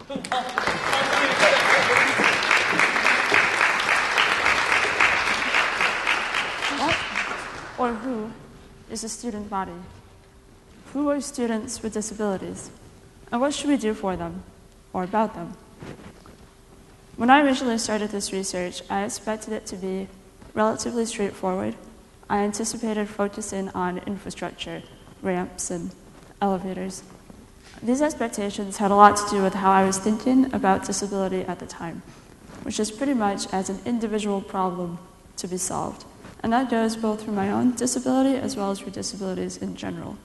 What or who is a student body? Who are students with disabilities? And what should we do for them or about them? When I originally started this research, I expected it to be relatively straightforward. I anticipated focusing on infrastructure, ramps, and elevators. These expectations had a lot to do with how I was thinking about disability at the time, which is pretty much as an individual problem to be solved. And that goes both for my own disability as well as for disabilities in general.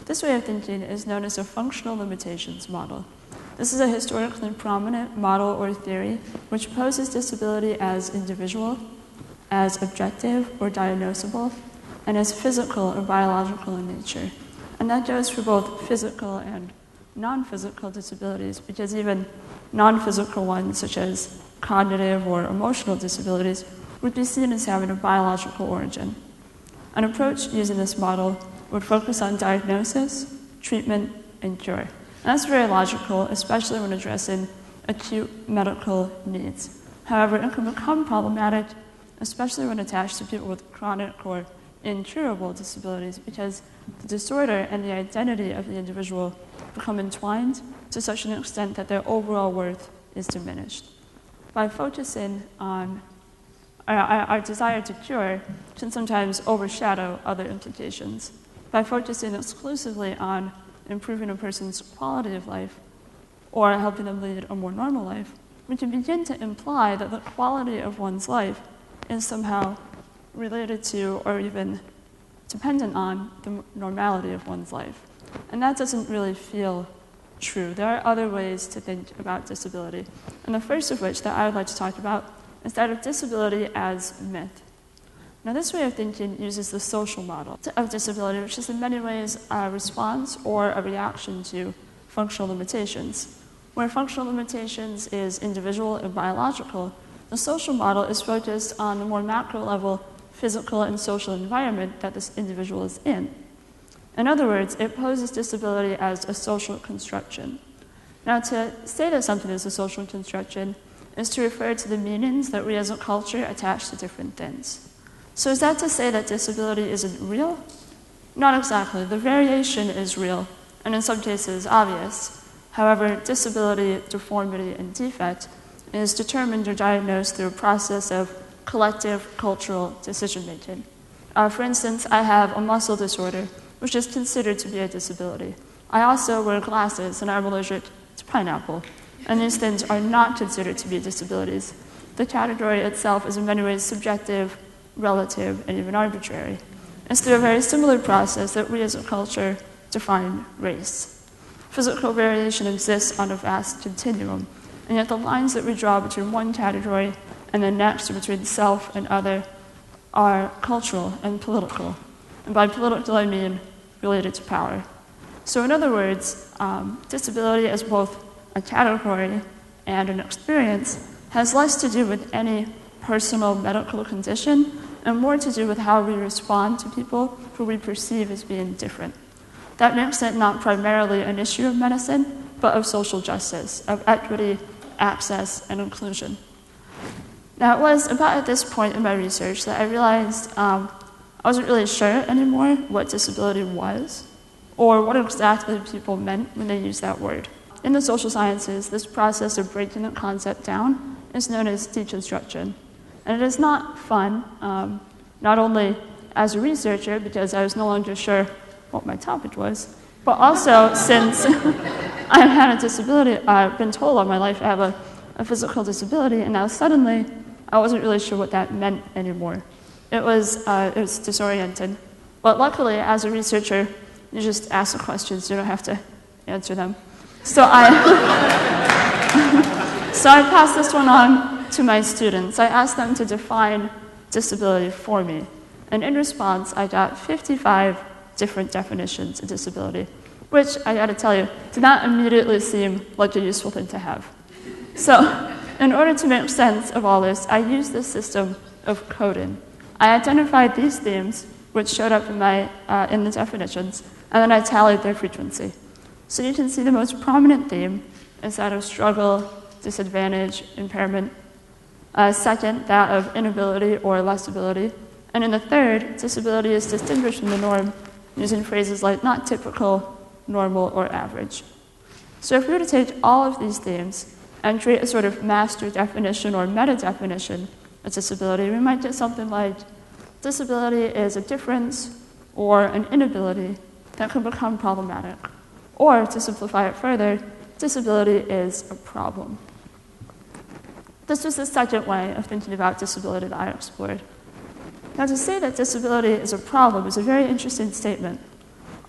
This way of thinking is known as a functional limitations model. This is a historically prominent model or theory which poses disability as individual, as objective or diagnosable, and as physical or biological in nature. And that goes for both physical and non-physical disabilities, because even non-physical ones, such as cognitive or emotional disabilities, would be seen as having a biological origin. An approach using this model would focus on diagnosis, treatment, and cure. And that's very logical, especially when addressing acute medical needs. However, it can become problematic, especially when attached to people with chronic or incurable disabilities, because the disorder and the identity of the individual become entwined to such an extent that their overall worth is diminished. By focusing on our desire to cure can sometimes overshadow other implications. By focusing exclusively on improving a person's quality of life or helping them lead a more normal life, we can begin to imply that the quality of one's life is somehow related to or even dependent on the normality of one's life. And that doesn't really feel true. There are other ways to think about disability. And the first of which that I would like to talk about is that of disability as myth. Now, this way of thinking uses the social model of disability, which is in many ways a response or a reaction to functional limitations. Where functional limitations is individual and biological, the social model is focused on the more macro level physical and social environment that this individual is in. In other words, it poses disability as a social construction. Now, to say that something is a social construction is to refer to the meanings that we as a culture attach to different things. So is that to say that disability isn't real? Not exactly. The variation is real, and in some cases obvious. However, disability, deformity, and defect is determined or diagnosed through a process of collective cultural decision-making. For instance, I have a muscle disorder, which is considered to be a disability. I also wear glasses, and I'm allergic to pineapple. And these things are not considered to be disabilities. The category itself is in many ways subjective, relative, and even arbitrary. It's through a very similar process that we as a culture define race. Physical variation exists on a vast continuum, and yet the lines that we draw between one category and the next, or between self and other, are cultural and political. And by political, I mean related to power. So in other words, disability as both a category and an experience has less to do with any personal medical condition and more to do with how we respond to people who we perceive as being different. That makes it not primarily an issue of medicine, but of social justice, of equity, access, and inclusion. Now, it was about at this point in my research that I realized I wasn't really sure anymore what disability was or what exactly people meant when they used that word. In the social sciences, this process of breaking the concept down is known as deconstruction. And it is not fun, not only as a researcher, because I was no longer sure what my topic was, but also since I had a disability, I've been told all my life I have a physical disability, and now suddenly I wasn't really sure what that meant anymore. It was disorienting. But luckily, as a researcher, you just ask the questions, you don't have to answer them. So I passed this one on to my students. I asked them to define disability for me. And in response, I got 55 different definitions of disability, which, I gotta tell you, did not immediately seem like a useful thing to have. So, in order to make sense of all this, I used this system of coding. I identified these themes, which showed up in the definitions, and then I tallied their frequency. So you can see the most prominent theme is that of struggle, disadvantage, impairment. Second, that of inability or less ability. And in the third, disability is distinguished from the norm using phrases like not typical, normal, or average. So if we were to take all of these themes and create a sort of master definition or meta-definition of disability, we might get something like disability is a difference or an inability that can become problematic. Or, to simplify it further, disability is a problem. This was the second way of thinking about disability that I explored. Now, to say that disability is a problem is a very interesting statement.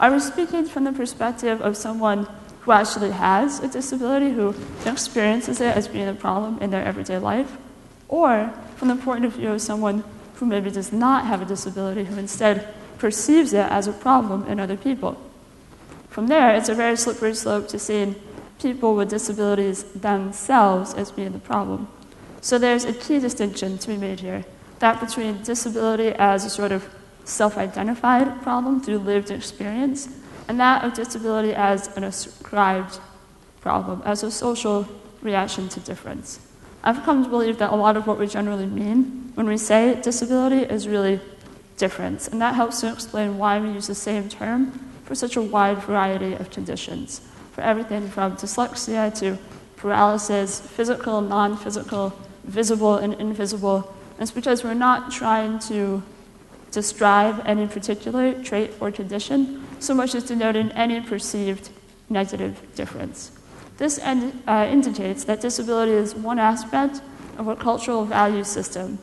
Are we speaking from the perspective of someone who actually has a disability, who experiences it as being a problem in their everyday life? Or from the point of view of someone who maybe does not have a disability, who instead perceives it as a problem in other people? From there, it's a very slippery slope to seeing people with disabilities themselves as being the problem. So there's a key distinction to be made here, that between disability as a sort of self-identified problem through lived experience, and that of disability as an ascribed problem, as a social reaction to difference. I've come to believe that a lot of what we generally mean when we say disability is really difference, and that helps to explain why we use the same term for such a wide variety of conditions, for everything from dyslexia to paralysis, physical, non-physical, visible and invisible. And it's because we're not trying to describe any particular trait or condition so much as denoting any perceived negative difference. This indicates that disability is one aspect of a cultural value system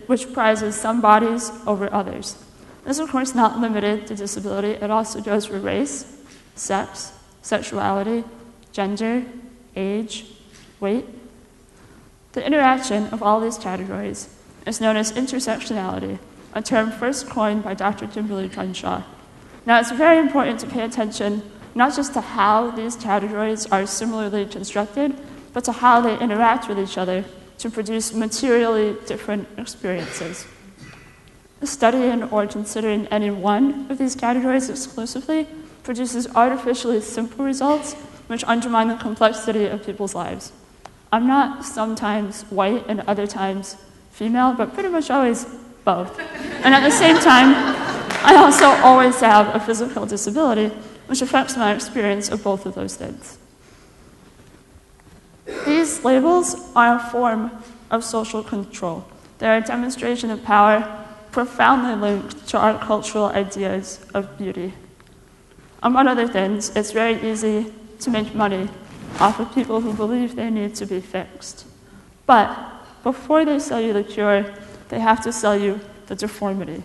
which prizes some bodies over others. This is, of course, not limited to disability. It also goes for race, sex, sexuality, gender, age, weight. The interaction of all these categories is known as intersectionality, a term first coined by Dr. Kimberly Crenshaw. Now, it's very important to pay attention not just to how these categories are similarly constructed, but to how they interact with each other to produce materially different experiences. Studying or considering any one of these categories exclusively produces artificially simple results which undermine the complexity of people's lives. I'm not sometimes white and other times female, but pretty much always both. And at the same time, I also always have a physical disability, which affects my experience of both of those things. These labels are a form of social control. They're a demonstration of power profoundly linked to our cultural ideas of beauty. Among other things, it's very easy to make money off of people who believe they need to be fixed. But before they sell you the cure, they have to sell you the deformity.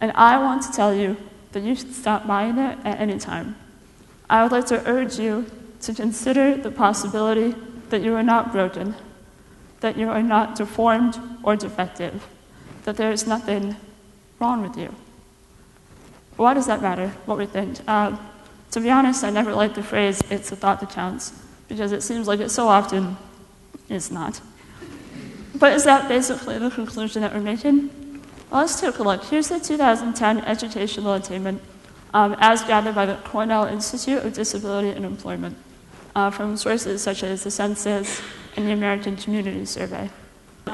And I want to tell you that you should stop buying it at any time. I would like to urge you to consider the possibility that you are not broken, that you are not deformed or defective, that there is nothing wrong with you. Why does that matter, what we think? To be honest, I never liked the phrase, "it's the thought that counts," because it seems like it so often is not. But is that basically the conclusion that we're making? Well, let's take a look. Here's the 2010 educational attainment as gathered by the Cornell Institute of Disability and Employment from sources such as the Census and the American Community Survey.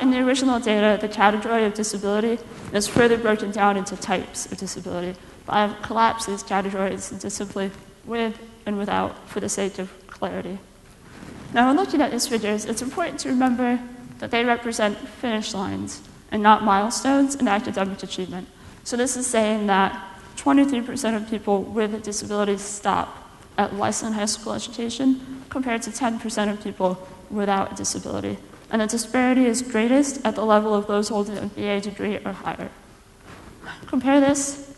In the original data, the category of disability is further broken down into types of disability, but I've collapsed these categories into simply with and without for the sake of clarity. Now, when looking at these figures, it's important to remember that they represent finish lines and not milestones in academic achievement. So this is saying that 23% of people with disabilities stop at less than high school education compared to 10% of people without a disability. And the disparity is greatest at the level of those holding a BA degree or higher. Compare this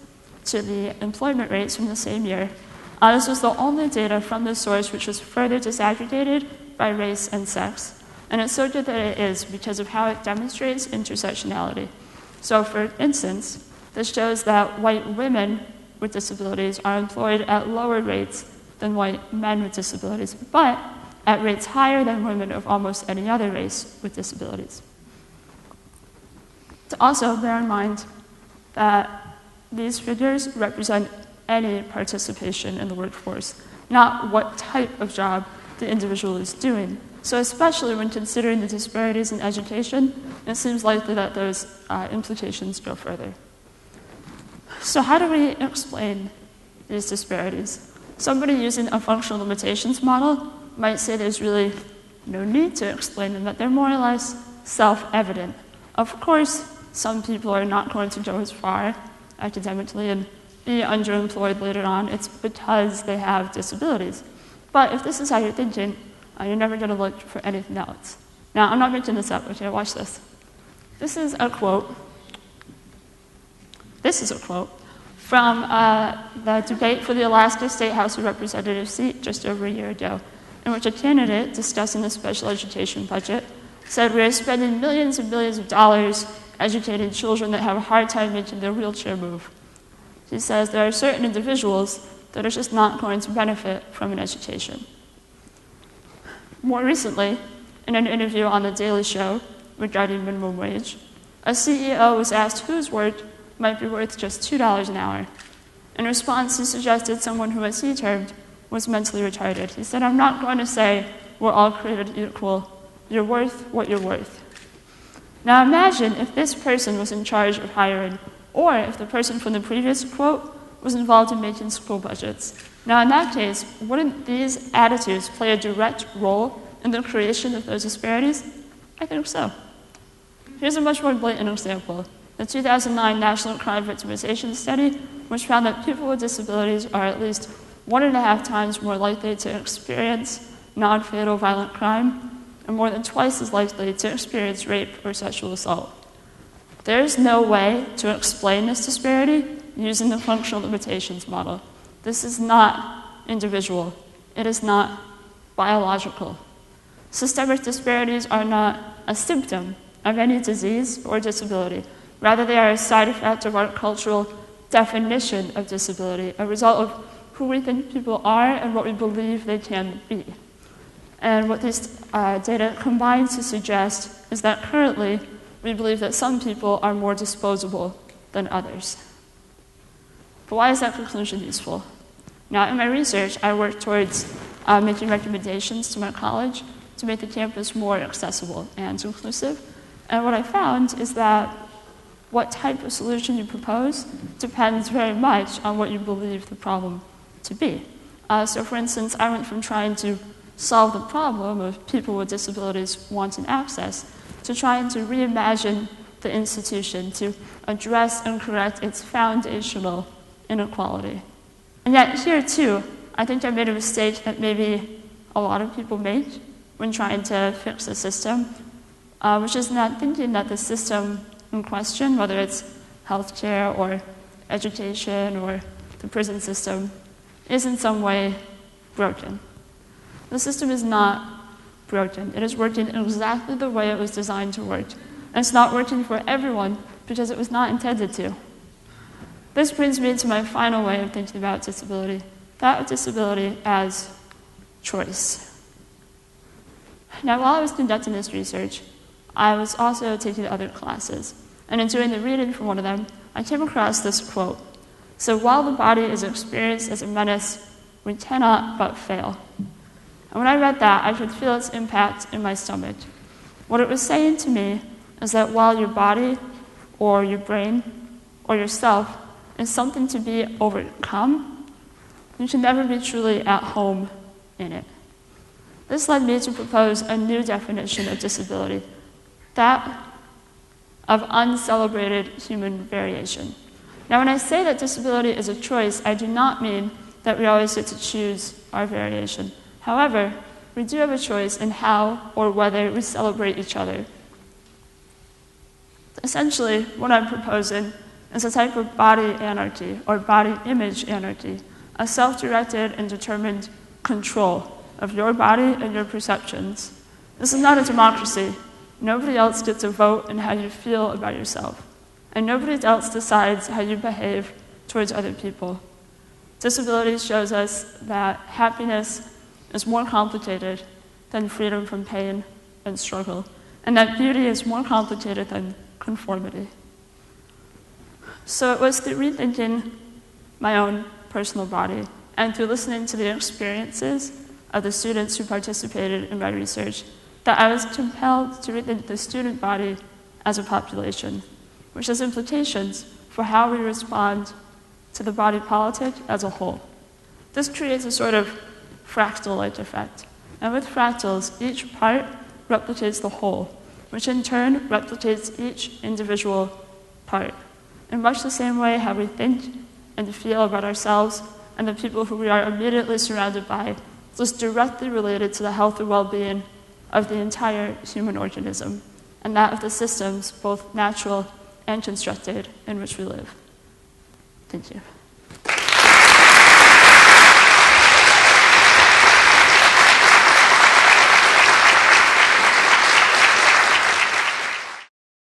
to the employment rates from the same year. This was the only data from this source which was further disaggregated by race and sex. And it's so good that it is because of how it demonstrates intersectionality. So for instance, this shows that white women with disabilities are employed at lower rates than white men with disabilities, but at rates higher than women of almost any other race with disabilities. To also bear in mind that these figures represent any participation in the workforce, not what type of job the individual is doing. So especially when considering the disparities in education, it seems likely that those implications go further. So how do we explain these disparities? Somebody using a functional limitations model might say there's really no need to explain them, that they're more or less self-evident. Of course, some people are not going to go as far academically and be underemployed later on. It's because they have disabilities. But if this is how you're thinking, you're never going to look for anything else. Now, I'm not making this up. Okay, watch this. This is a quote. From the debate for the Alaska State House of Representatives seat just over a year ago, in which a candidate discussing the special education budget said, "We are spending millions and millions of dollars educating children that have a hard time making their wheelchair move." She says there are certain individuals that are just not going to benefit from an education. More recently, in an interview on The Daily Show regarding minimum wage, a CEO was asked whose work might be worth just $2 an hour. In response, he suggested someone who, as he termed, was mentally retarded. He said, "I'm not going to say we're all created equal. You're worth what you're worth." Now imagine if this person was in charge of hiring, or if the person from the previous quote was involved in making school budgets. Now in that case, wouldn't these attitudes play a direct role in the creation of those disparities? I think so. Here's a much more blatant example. The 2009 National Crime Victimization Study, which found that people with disabilities are at least 1.5 times more likely to experience non-fatal violent crime and more than twice as likely to experience rape or sexual assault. There's no way to explain this disparity using the functional limitations model. This is not individual. It is not biological. Systemic disparities are not a symptom of any disease or disability. Rather, they are a side effect of our cultural definition of disability, a result of who we think people are and what we believe they can be. And what these data combine to suggest is that currently we believe that some people are more disposable than others. But why is that conclusion useful? Now, in my research, I worked towards making recommendations to my college to make the campus more accessible and inclusive. And what I found is that what type of solution you propose depends very much on what you believe the problem to be. So for instance, I went from trying to solve the problem of people with disabilities wanting access to trying to reimagine the institution to address and correct its foundational inequality. And yet here too, I think I made a mistake that maybe a lot of people make when trying to fix the system, which is not thinking that the system in question, whether it's healthcare or education or the prison system, is in some way broken. The system is not broken. It is working exactly the way it was designed to work. And it's not working for everyone because it was not intended to. This brings me to my final way of thinking about disability, that of disability as choice. Now, while I was conducting this research, I was also taking other classes. And in doing the reading for one of them, I came across this quote. "So while the body is experienced as a menace, we cannot but fail." And when I read that, I could feel its impact in my stomach. What it was saying to me is that while your body or your brain or yourself is something to be overcome, you can never be truly at home in it. This led me to propose a new definition of disability, that of uncelebrated human variation. Now, when I say that disability is a choice, I do not mean that we always get to choose our variation. However, we do have a choice in how or whether we celebrate each other. Essentially, what I'm proposing is a type of body anarchy or body image anarchy, a self-directed and determined control of your body and your perceptions. This is not a democracy. Nobody else gets a vote in how you feel about yourself. And nobody else decides how you behave towards other people. Disability shows us that happiness is more complicated than freedom from pain and struggle, and that beauty is more complicated than conformity. So it was through rethinking my own personal body and through listening to the experiences of the students who participated in my research that I was compelled to rethink the student body as a population, which has implications for how we respond to the body politic as a whole. This creates a sort of fractal-like effect. And with fractals, each part replicates the whole, which in turn replicates each individual part. In much the same way how we think and feel about ourselves and the people who we are immediately surrounded by is directly related to the health and well-being of the entire human organism, and that of the systems, both natural and constructed, in which we live. Thank you.